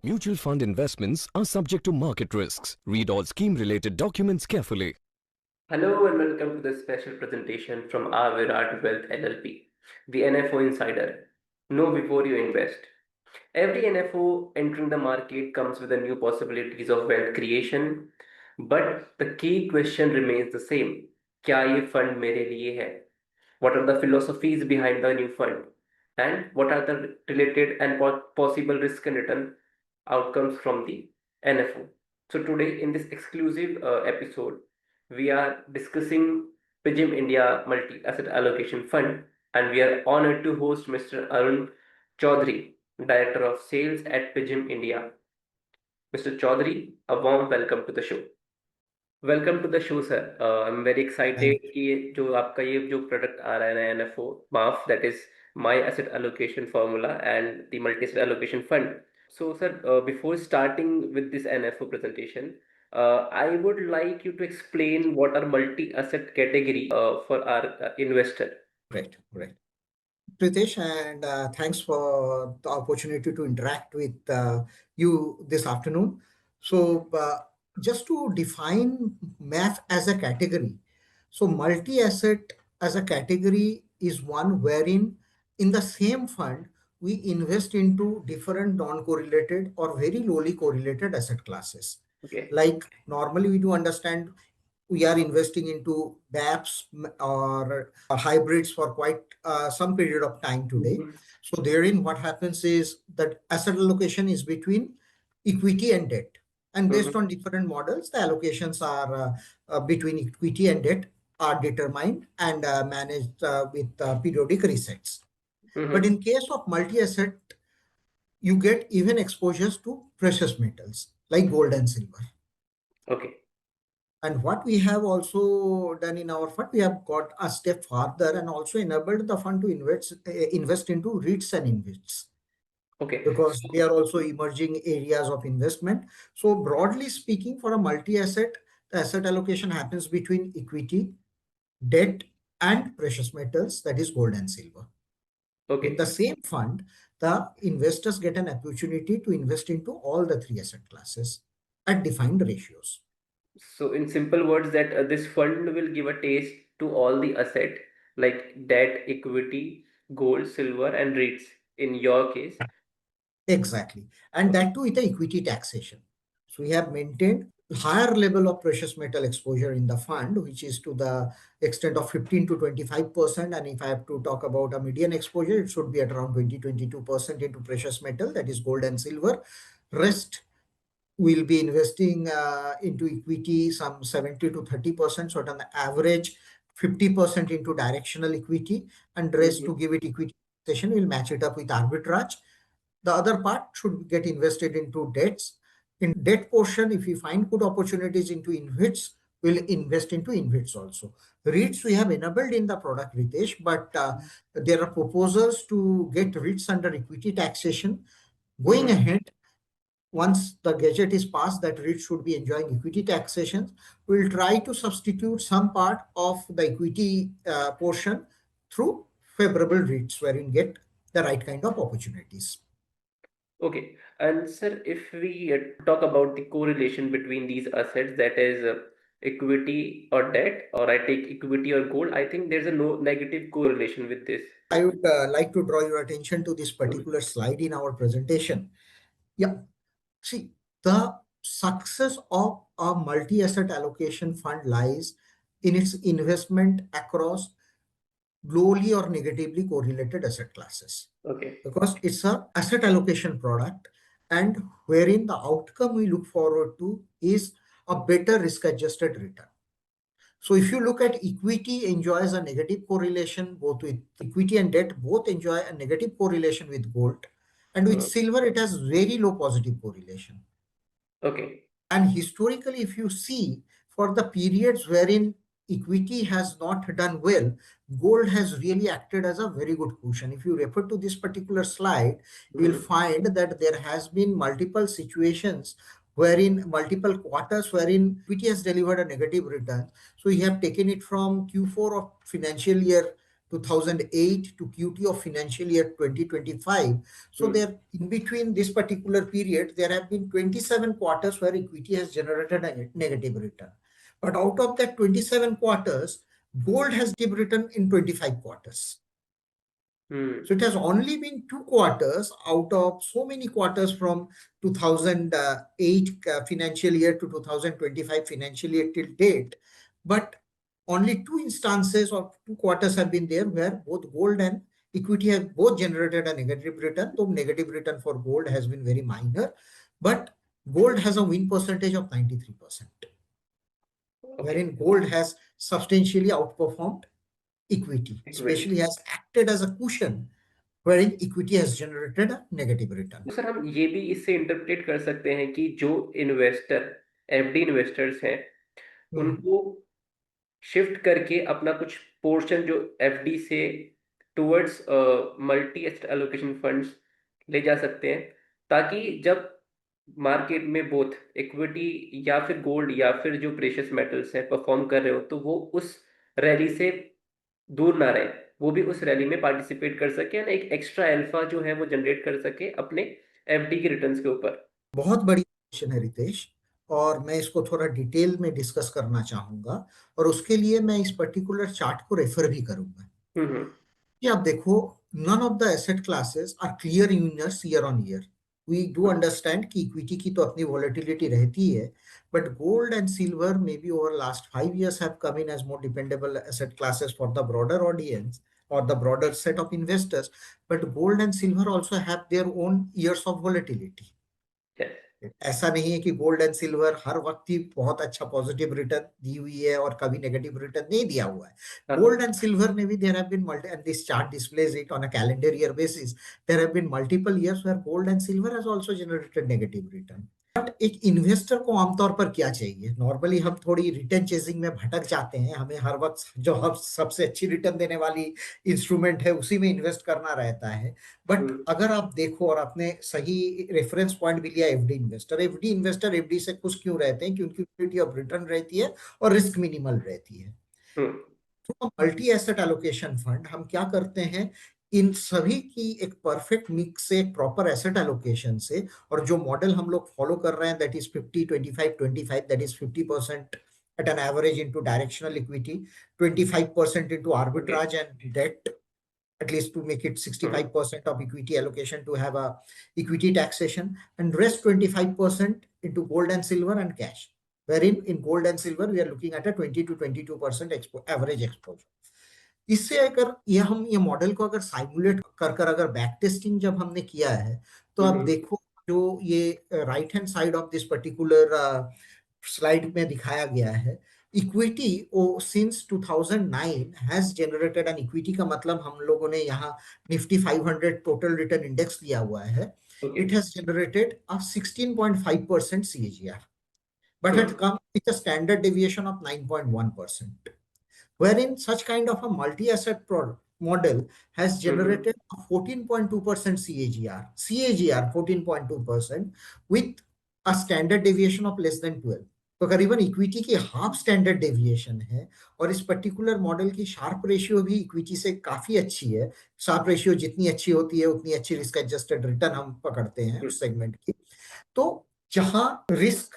Mutual fund investments are subject to market risks. Read all scheme-related documents carefully. Hello and welcome to this special presentation from our Virat Wealth LLP, the NFO Insider. Know before you invest. Every NFO entering the market comes with a new possibilities of wealth creation, but the key question remains the same. क्या ये fund मेरे लिए है? What are the philosophies behind the new fund? And what are the related and possible risk and return outcomes from the NFO? So today in this exclusive episode, we are discussing PIGIM India Multi-Asset Allocation Fund, and we are honored to host Mr. Arun Chaudhary, Director of Sales at PIGIM India. Mr. Chaudhary, a warm welcome to the show. Welcome to the show sir. I am very excited Thank कि जो आपका ये जो product आ रहा है ना NFO माफ that is my asset allocation formula and the multi asset allocation fund. So sir, before starting with this NFO presentation, I would like you to explain what are multi-asset category for our investor. Right. Pritesh, and thanks for the opportunity to interact with you this afternoon. So, just to define MAF as a category, so multi-asset as a category is one wherein in the same fund we invest into different non-correlated or very lowly correlated asset classes. Okay. Like normally we do understand we are investing into BAPs or hybrids for quite some period of time today. Mhm. So therein what happens is that asset allocation is between equity and debt. And based on different models, the allocations are between equity and debt are determined and managed with periodic resets. But in case of multi-asset, you get even exposures to precious metals like gold and silver. Okay. And what we have also done in our fund, we have got a step further and also enabled the fund to invest into REITs and InvITs. Okay. Because they are also emerging areas of investment. So broadly speaking, for a multi-asset, the asset allocation happens between equity, debt, and precious metals, that is gold and silver. Okay. In the same fund, the investors get an opportunity to invest into all the three asset classes at defined ratios. So, in simple words, that this fund will give a taste to all the asset like debt, equity, gold, silver, and REITs in your case. Exactly. And that too with the equity taxation. So we have maintained higher level of precious metal exposure in the fund, which is to the extent of 15 to 25%. And if I have to talk about a median exposure, it should be at around 22% into precious metal, that is gold and silver. Rest we'll be investing into equity, some 70 to 30%. So on the average, 50% into directional equity, and rest to give it equity taxation, we'll match it up with arbitrage. The other part should get invested into debts. In debt portion, if we find good opportunities into InvITs, we'll invest into InvITs also. REITs we have enabled in the product, Ritesh, but there are proposals to get REITs under equity taxation. Going ahead, once the gadget is passed that REITs should be enjoying equity taxation, we'll try to substitute some part of the equity portion through favorable REITs, wherein get the right kind of opportunities. Okay. And sir, if we talk about the correlation between these assets, that is equity or debt, or I take equity or gold, I think there's a no negative correlation with this. I would like to draw your attention to this particular slide in our presentation. Yeah, see, the success of a multi-asset allocation fund lies in its investment across lowly or negatively correlated asset classes. Okay. Because it's a asset allocation product, and wherein the outcome we look forward to is a better risk-adjusted return. So if you look at equity enjoys a negative correlation, both with equity and debt, both enjoy a negative correlation with gold. And with silver, it has very low positive correlation. Okay. And historically, if you see, for the periods wherein equity has not done well, gold has really acted as a very good cushion. If you refer to this particular slide, you will find that there has been multiple situations wherein multiple quarters wherein equity has delivered a negative return. So we have taken it from Q4 of financial year 2008 to QT of financial year 2025. So Hmm. there, in between this particular period, there have been 27 quarters where equity has generated a negative return. But out of that 27 quarters, gold has negative return in 25 quarters. Hmm. So it has only been 2 quarters out of so many quarters from 2008 financial year to 2025 financial year till date. But only 2 instances of 2 quarters have been there where both gold and equity have both generated a negative return, though negative return for gold has been very minor. But gold has a win percentage of 93%, Okay. wherein gold has substantially outperformed equity, especially has acted as a cushion wherein equity has generated a negative return. तो sir हम ये भी इससे interpret कर सकते हैं कि जो इन्वेस्टर एफडी इन्वेस्टर्स हैं उनको शिफ्ट करके अपना कुछ पोर्शन जो एफडी से towards multi asset allocation funds ले जा सकते हैं ताकि जब मार्केट में बोथ इक्विटी या फिर गोल्ड या फिर जो प्रेशियस मेटल्स है परफॉर्म कर रहे हो तो वो उस रैली से दूर ना रहे, वो भी उस रैली में पार्टिसिपेट कर सके और एक एक्स्ट्रा अल्फा जो है वो जनरेट कर सके अपने एफडी के रिटर्न्स के ऊपर। बहुत बड़ी क्वेश्चन है रितेश, और मैं इसको थोड़ा डिटेल में डिस्कस करना चाहूंगा, और उसके लिए मैं इस पर्टिकुलर चार्ट को रेफर भी करूंगा। हम्म। कि आप देखो, none of the asset classes are clear winners year on year. We do understand कि इक्विटी की तो अपनी वॉलेटिलिटी रहती है, but gold and silver may be over last 5 years have come in as more dependable asset classes for the broader audience or the broader set of investors. But gold and silver also have their own years of volatility. Yes. ऐसा नहीं है कि gold and silver हर वक्त ही बहुत अच्छा positive return the हुई है और कभी नेगेटिव रिटर्न नहीं दिया हुआ है। गोल्ड एंड सिल्वर में भी there have been multi, and this chart displays it on a calendar year basis, there have been multiple years where gold and silver has also generated negative return. But एक investor को आमतौर पर क्या चाहिए? Normally हम थोड़ी return chasing में भटक जाते हैं, हमें हर वक्त जो हम सबसे अच्छी रिटर्न देने वाली इंस्ट्रूमेंट है उसी में इन्वेस्ट करना रहता है। बट अगर आप देखो, और आपने सही रेफरेंस पॉइंट भी लिया, एफडी इन्वेस्टर एफडी से खुश क्यों रहते हैं? क्योंकि उनकी ऑफ रिटर्न रहती है और रिस्क मिनिमल रहती है। तो मल्टी एसेट एलोकेशन फंड हम क्या करते हैं, इन सभी की एक परफेक्ट मिक्स से, एक प्रॉपर एसेट एलोकेशन से, और जो मॉडल हम लोग फॉलो कर रहे हैं that is 50-25-25, that is 50% at an average into directional equity, 25% into arbitrage and debt, at least to make it 65% of equity allocation to have a equity taxation, and rest 25% into gold and silver and cash, wherein in gold and silver we are looking at a 20 to 22% average exposure. इससे अगर ये model को अगर simulate कर अगर back testing जब हमने किया है, तो आप देखो जो ये right hand side of this particular slide में दिखाया गया है, equity since 2009 has generated an equity, का मतलब हम लोगों ने यहाँ निफ्टी 500 टोटल रिटर्न इंडेक्स लिया हुआ है। It has generated a 16.5% CAGR, but it comes with a standard deviation of 9.1%, wherein such kind of a multi-asset model has generated a 14.2% CAGR 14.2% with a standard deviation of less than 12। तो करीबन equity की half standard deviation है, और इस particular model की Sharpe ratio भी equity से काफी अच्छी है। शार्प रेशियो जितनी अच्छी होती है उतनी अच्छी रिस्क एडजस्टेड रिटर्न हम पकड़ते हैं उस सेगमेंट की। तो जहां रिस्क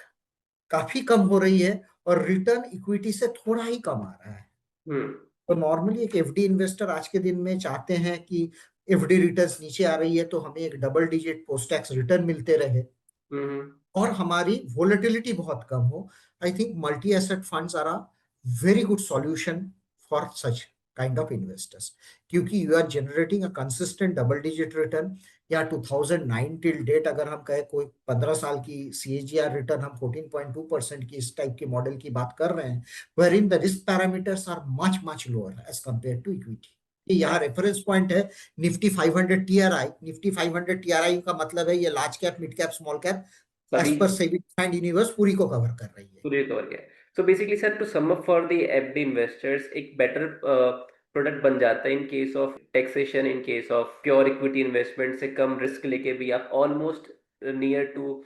काफी कम हो रही है और रिटर्न इक्विटी से थोड़ा ही कम आ रहा है, तो नॉर्मली एक एफडी इन्वेस्टर आज के दिन में चाहते हैं कि एफडी रिटर्न्स नीचे आ रही है तो हमें एक double digit post tax return मिलते रहे और हमारी वोलेटिलिटी बहुत कम हो। I think multi asset funds are a very good solution for such kind of investors, क्योंकि you are generating a consistent double digit return. या 2009 टिल डेट अगर हम कहें कोई 15 साल की CAGR रिटर्न हम 14.2% की इस टाइप के मॉडल की बात कर रहे हैं, wherein the risk parameters are much lower as compared to equity। यहाँ रेफरेंस पॉइंट है निफ्टी 500 TRI। निफ्टी 500 TRI का मतलब है ये large cap, mid cap, small cap as per SEBI defined universe पूरी को कवर कर रही है। पूरी कवर किया। So basically sir, to sum up for the FD investors, एक बेटर प्रोडक्ट बन जाता है in case of taxation, in case of pure equity investment से कम रिस्क लेके भी आप ऑलमोस्ट नियर टू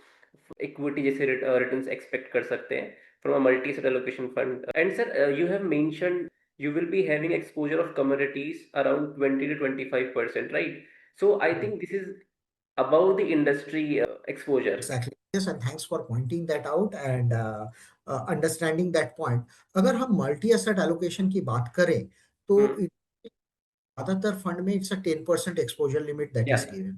इक्विटी जैसे रिटर्न्स एक्सपेक्ट कर सकते हैं from a multi asset allocation fund. And sir, you have mentioned you will be having exposure of commodities around 20 to 25%, right? So I think this is above the industry exposure. Exactly. Yes, and thanks for pointing that out and understanding that point. अगर हम multi asset allocation की बात करें तो Hmm. ज्यादातर fund में it's a 10% exposure limit that Yeah, is given.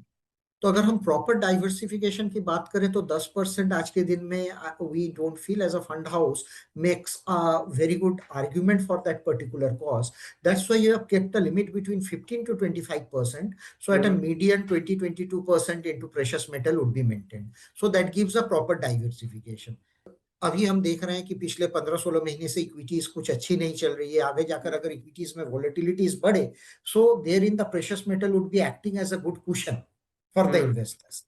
तो अगर हम प्रॉपर डाइवर्सिफिकेशन की बात करें तो 10% आज के दिन में we don't feel as a fund house makes a very good argument for that particular cause. That's why you have kept a limit between 15 to 25%, so at a hmm, median 20-22% into precious metal would be maintained, so that gives a proper diversification। अभी हम देख रहे हैं कि पिछले 15-16 महीने से equities कुछ अच्छी नहीं चल रही है। आगे जाकर अगर इक्विटीज में वोलेटिलिटीज बढ़े, so there in the precious metal would be acting as a good cushion for the hmm, investors.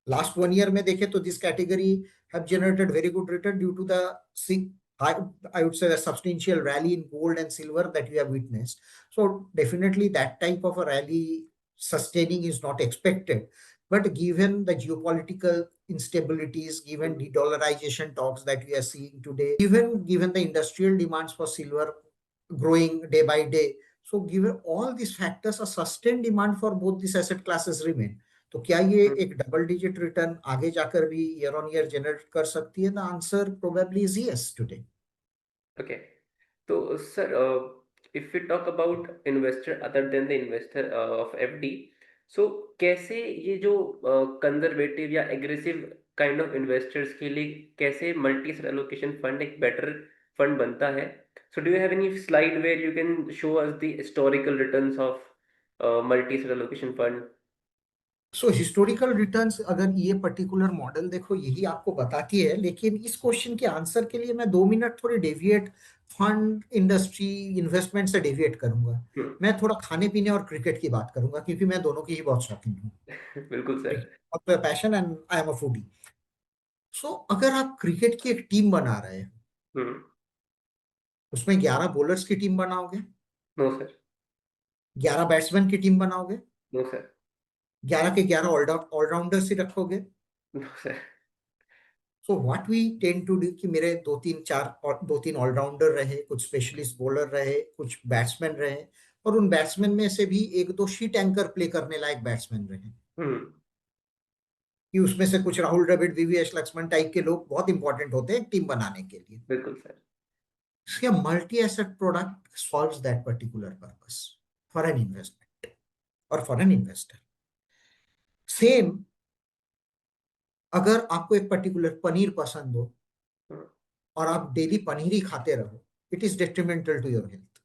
Last 1 year में देखें तो this category have generated very good return due to the I would say the substantial rally in gold and silver that we have witnessed. So definitely that type of a rally sustaining is not expected. But given the geopolitical instabilities, given de-dollarization talks that we are seeing today, given the industrial demands for silver growing day by day, so given all these factors, a sustained demand for both these asset classes remain. तो क्या ये hmm. एक double digit return आगे जाकर भी year on year generate कर सकती है? The answer probably is yes today. Okay. So, sir, if we talk about investor other than the investor of FD, so कैसे ये जो कंजर्वेटिव या एग्रेसिव काइंड ऑफ इन्वेस्टर्स के लिए कैसे मल्टी एलोकेशन फंड एक बेटर फंड बनता है? So do you have any slide where you can show us the historical returns of multi allocation fund? So historical returns अगर ये particular model देखो यही आपको बताती है, लेकिन इस क्वेश्चन के आंसर के लिए मैं 2 मिनट थोड़ी डेविएट फंड इंडस्ट्री इन्वेस्टमेंट से डेविएट करूंगा। मैं थोड़ा खाने पीने और क्रिकेट की बात करूंगा क्योंकि मैं दोनों की ही बहुत शौकीन हूँ। बिल्कुल sir. Passion and I am a foodie. So अगर आप क्रिकेट की एक टीम बना रहे हैं, हम्म। उसमें 11 बॉलर्स की टीम बनाओगे, नो सर। 11 बैट्समैन की टीम बनाओगे, नो सर। 11 के 11 ऑलराउंडर्स ही रखोगे। No sir. So what we tend to do कि मेरे दो तीन ऑलराउंडर रहे, कुछ स्पेशलिस्ट बॉलर रहे, कुछ बैट्समैन रहे, और उन बैट्समैन में से भी एक दो शीट एंकर प्ले करने लायक बैट्समैन रहे, हम्म। कि उसमें से कुछ राहुल द्रविड़, वीवीएस लक्ष्मण टाइप के लोग बहुत इंपॉर्टेंट होते हैं टीम बनाने के लिए। बिल्कुल sir. So a multi-asset product solves that particular purpose for an investment or for an investor. Same अगर आपको एक पर्टिकुलर पनीर पसंद हो हम्म, और आप डेली पनीर ही खाते रहो, it is detrimental to your health.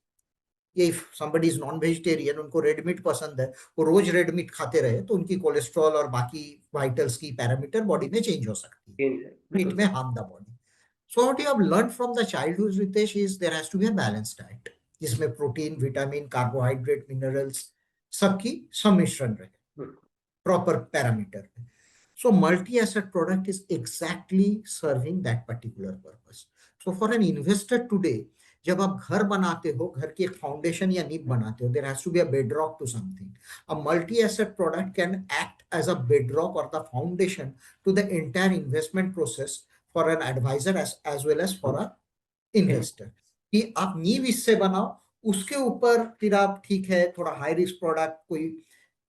ये if somebody is non vegetarian, उनको रेड मीट पसंद है, वो रोज रेड मीट खाते रहे तो उनकी कोलेस्ट्रॉल और बाकी वाइटल्स की पैरामीटर बॉडी में चेंज हो सकती है, चेंज है, इट बिल्कुल में sir. Harm the body. So what you have learned from the childhood, Ritesh, is there has to be a balanced diet जिसमें प्रोटीन, विटामिन, कार्बोहाइड्रेट, मिनरल्स सबकी सम्मिश्रण रहे, hmm, proper parameter. So multi-asset product is exactly serving that particular purpose. So for an investor today, जब आप घर बनाते हो, घर की एक फाउंडेशन या नींव बनाते हो, there has to be a bedrock to something. A multi-asset product can act as a bedrock or the foundation to the entire investment process for an advisor as well as for a investor, कि आप नींव इससे बनाओ, उसके ऊपर फिर आप ठीक है थोड़ा हाई रिस्क प्रोडक्ट कोई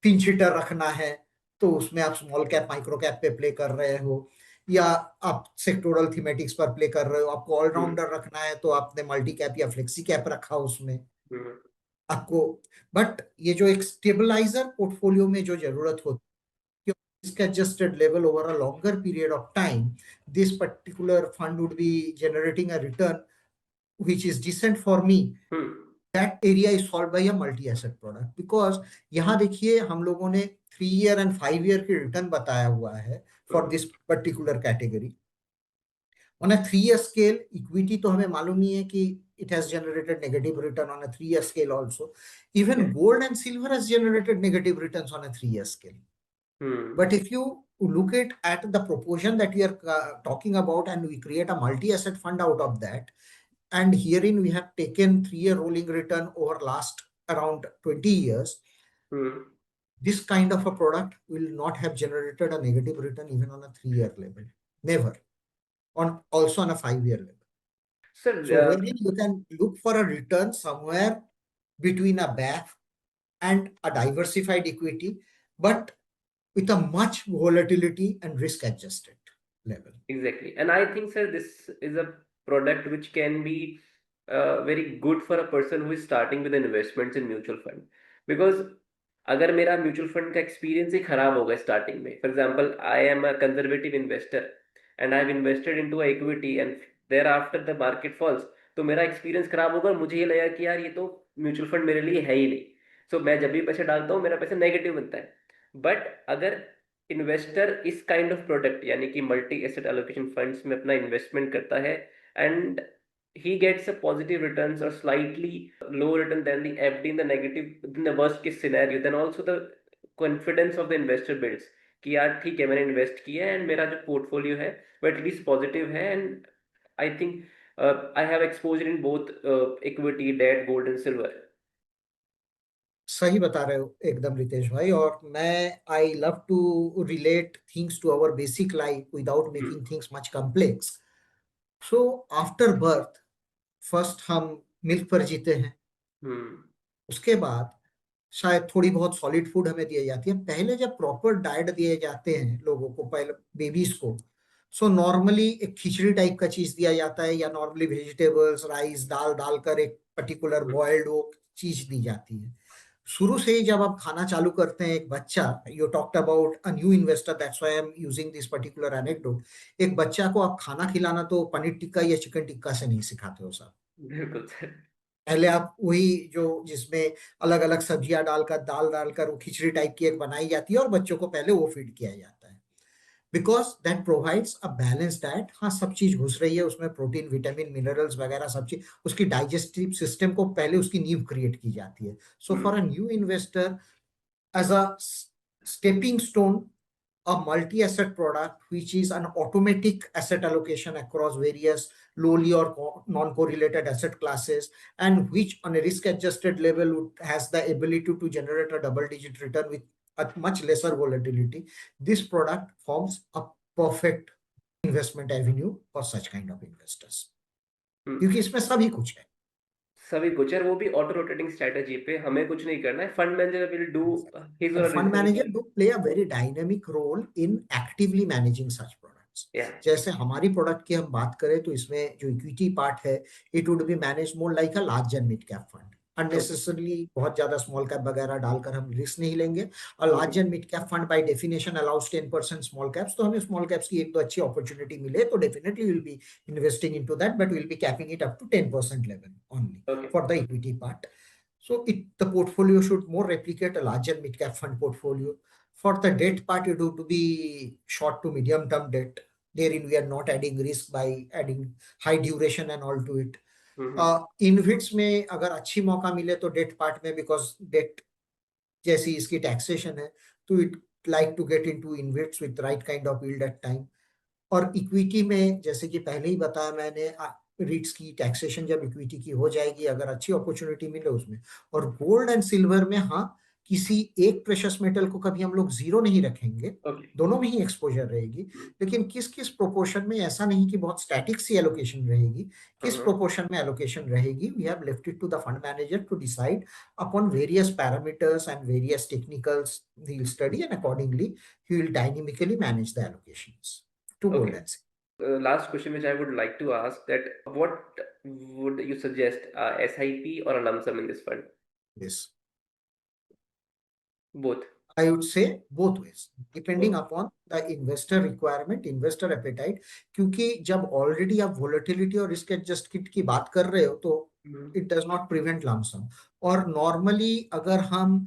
पिंच हिटर रखना है तो उसमें आप स्मॉल कैप माइक्रो कैप पे प्ले कर रहे हो, या आप सेक्टोरल थीमेटिक्स पर प्ले कर रहे हो, आपको हम्म, ऑलराउंडर रखना है तो आपने मल्टी कैप या फ्लेक्सी कैप रखा उसमें हम्म, आपको। बट ये जो एक स्टेबलाइजर पोर्टफोलियो में जो जरूरत होती है, risk adjusted level over a longer period of time, this particular fund would be generating a return which is decent for me, hmm, that area is solved by a multi-asset product। because यहाँ देखिए हम लोगों ने 3 year and 5 year की return बताया हुआ है for hmm, this particular category. On a 3 year scale equity तो हमें मालूम नहीं है कि it has generated negative return on a 3 year scale also. Even yes, gold and silver has generated negative returns on a 3 year scale. Hmm, But if you look at the proportion that we are talking about and we create a multi-asset fund out of that, and herein we have taken 3 year rolling return over last around 20 years, hmm. this kind of a product will not have generated a negative return even on a 3 year level, never, on also on a 5 year level। Sir, So wherein you can look for a return somewhere between a BAF and a diversified equity, but with a much volatility and risk adjusted level. exactly. And I think, sir, this is a product which can be very good for a person who is starting with investments in mutual fund. Because अगर मेरा mutual fund का experience ही खराब होगा starting में, for example I am a conservative investor and I have invested into equity and thereafter the market falls, तो मेरा experience खराब होगा और मुझे ये लगेगा कि यार ये तो म्यूचुअल फंड मेरे लिए है ही नहीं। सो मैं जब भी पैसे डालता हूँ मेरा पैसा नेगेटिव बनता है। बट अगर इन्वेस्टर इस काइंड ऑफ प्रोडक्ट यानी कि मल्टी एसेट एलोकेशन फंड्स में अपना इन्वेस्टमेंट करता है and he gets a positive returns or slightly low return than the FD in the negative, in the worst case scenario, then also the confidence of the investor builds कि यार ठीक है मैंने invest किया है and मेरा जो portfolio है वो एटलीस्ट पॉजिटिव है and I think I have exposure in both equity debt gold and silver. सही बता रहे हो एकदम रितेश भाई। और मैं I love to relate things to our basic life without making things much complex. So after birth first हम milk पर जीते हैं, उसके बाद शायद थोड़ी बहुत सॉलिड फूड हमें दी जाती है। पहले जब प्रॉपर डाइट दिए जाते हैं लोगों को, पहले बेबीज को, सो नॉर्मली एक खिचड़ी टाइप का चीज दिया जाता है या नॉर्मली वेजिटेबल्स राइस दाल डालकर एक पर्टिकुलर बॉइल्ड वो चीज दी जाती है। शुरू से ही जब आप खाना चालू करते हैं एक बच्चा, you talked about a new investor, that's why I am using this particular anecdote. एक बच्चा को आप खाना खिलाना तो पनीर टिक्का या चिकन टिक्का से नहीं सिखाते हो सर। बिल्कुल सर। पहले आप वही जो जिसमें अलग अलग सब्जियां डालकर दाल डालकर वो खिचड़ी टाइप की एक बनाई जाती है और बच्चों को पहले वो फीड किया जाता है, because that provides a balance diet. हाँ, सब चीज घुस रही है उसमें, प्रोटीन विटामिन मिनरल्स वगैरह सब चीज, उसकी डाइजेस्टिव सिस्टम को पहले उसकी नींव क्रिएट की जाती है। So for a new investor, as a stepping stone, a multi-asset product which is an automatic asset allocation across various lowly or non-correlated asset classes, and which on a risk-adjusted level has the ability to generate a double-digit return with a much lesser volatility. This product forms a perfect investment avenue for such kind of investors, क्योंकि इसमें सभी कुछ है। सभी कुछ है, वो भी ऑटो रोटेटिंग स्ट्रेटजी पे, हमें कुछ नहीं करना है, fund manager will do his और fund manager do play a very dynamic role in actively managing such products. या जैसे हमारी प्रोडक्ट की हम बात करें तो इसमें जो इक्विटी पार्ट है, it would be manage more like a large and mid cap fund. Unnecessarily बहुत ज्यादा स्मॉल कैप वगैरह डालकर हम रिस्क नहीं लेंगे। और large and mid cap fund by definition allows 10% small caps, तो हमें स्मॉल कैप्स की एक तो अच्छी अपॉर्चुनिटी मिले तो definitely will be investing into that, but will be capping it up to 10% level only okay for the equity part. So the portfolio should more replicate a larger mid-cap fund portfolio. For the debt part, it would be short to medium-term debt. Therein, we are not adding risk by adding high duration and all to it. InvITs में अगर अच्छी मौका मिले तो debt part में, because debt जैसी इसकी taxation है, तो it like to get into InvITs with right kind of yield at time. और इक्विटी में जैसे कि पहले ही बताया मैंने, रिट्स की टैक्सेशन जब इक्विटी की हो जाएगी अगर अच्छी अपॉर्चुनिटी मिले उसमें। और गोल्ड एंड सिल्वर में हाँ, किसी एक प्रेशियस मेटल को कभी हम लोग जीरो नहीं रखेंगे, दोनों में ही एक्सपोजर रहेगी। लेकिन किस किस प्रोपोर्शन में, ऐसा नहीं कि बहुत स्टैटिक सी एलोकेशन रहेगी, किस प्रोपोर्शन में एलोकेशन रहेगी, we have left it to the fund manager to decide upon various parameters and various technicals he will study, and accordingly he will dynamically manage the allocations to gold and silver. Last question which I would like to ask, that what would you suggest, SIP or a lump sum in this fund? Yes. Both. I would say both ways, depending upon the investor requirement, investor appetite. क्योंकि जब already आप volatility और risk adjusted की बात कर रहे हो तो it does not prevent lump sum. और normally अगर हम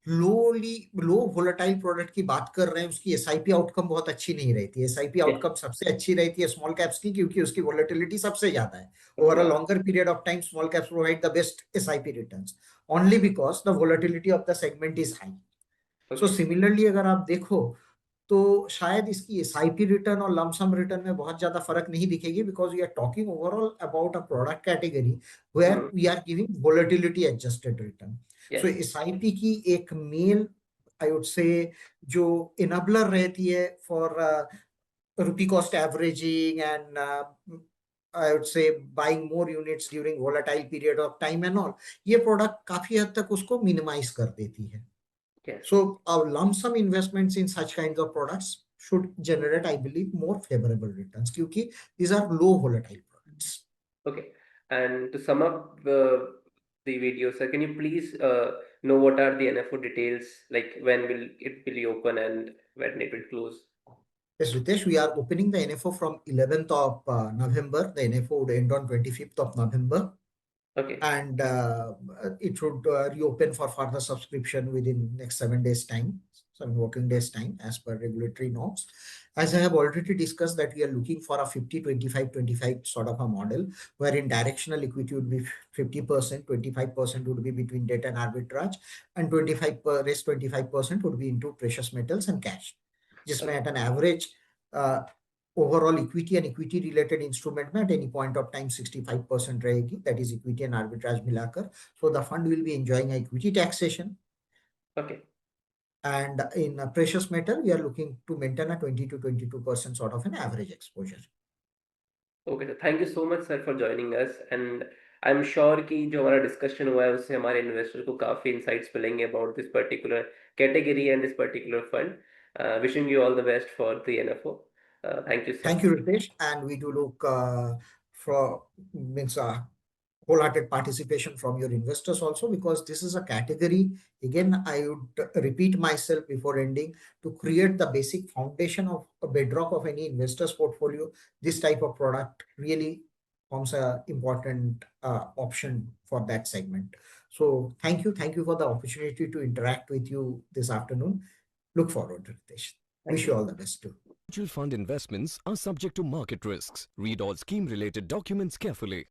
लो वोलेटाइल प्रोडक्ट की बात कर रहे हैं, उसकी एसआईपी आउटकम बहुत अच्छी नहीं रहती है। एसआईपी आउटकम सबसे अच्छी रहती है स्मॉल कैप्स की, क्योंकि उसकी वोलेटिलिटी सबसे ज्यादा है। Over a longer period of time small caps provide the best SIP returns, only because the volatility of the segment is high. So similarly अगर आप देखो तो शायद इसकी एसआईपी रिटर्न और लंप सम रिटर्न में बहुत ज्यादा फर्क नहीं दिखेगी, because we are talking overall about a product category where we are giving volatility adjusted return. So SIP की एक मेन, आई वुड से, जो इनेबलर रहती है for rupee cost averaging and I would say buying more units during volatile period of time and all, ये product काफी हद तक उसको minimize कर देती है. Yes. So our lump sum investments in such kinds of products should generate, I believe, more favorable returns क्योंकि these are low volatile products. Okay. And to sum up the video, sir, can you please know what are the NFO details, like when will it be open and when it will close? Yes, Ritesh, we are opening the NFO from 11th of November. The NFO would end on 25th of November. Okay. And it should reopen for further subscription within next 7 days time, 7 working days time, as per regulatory norms. As I have already discussed, that we are looking for a 50-25-25 sort of a model, wherein directional equity would be 50%, 25% would be between debt and arbitrage, and 25% would be into precious metals and cash. जिसमें at an average overall equity and equity related instrument में at any point of time 65% रहेगी, that is equity and arbitrage मिलाकर. So the fund will be enjoying equity taxation. Okay. And in precious metal, we are looking to maintain a 20 to 22% sort of an average exposure. Okay, so thank you so much, sir, for joining us. And I'm sure कि जो हमारा discussion हुआ है उससे हमारे investor को काफी insights मिलेंगे about this particular category and this particular fund. Wishing you all the best for the NFO. Thank you, sir. Thank you, Ritesh. And we do look for wholehearted participation from your investors also, because this is a category, again, I would repeat myself before ending, to create the basic foundation of a bedrock of any investor's portfolio. This type of product really forms an important option for that segment. So thank you. Thank you for the opportunity to interact with you this afternoon. Look forward to Ritesh. Wish you all the best too. Mutual fund investments are subject to market risks. Read all scheme related documents carefully.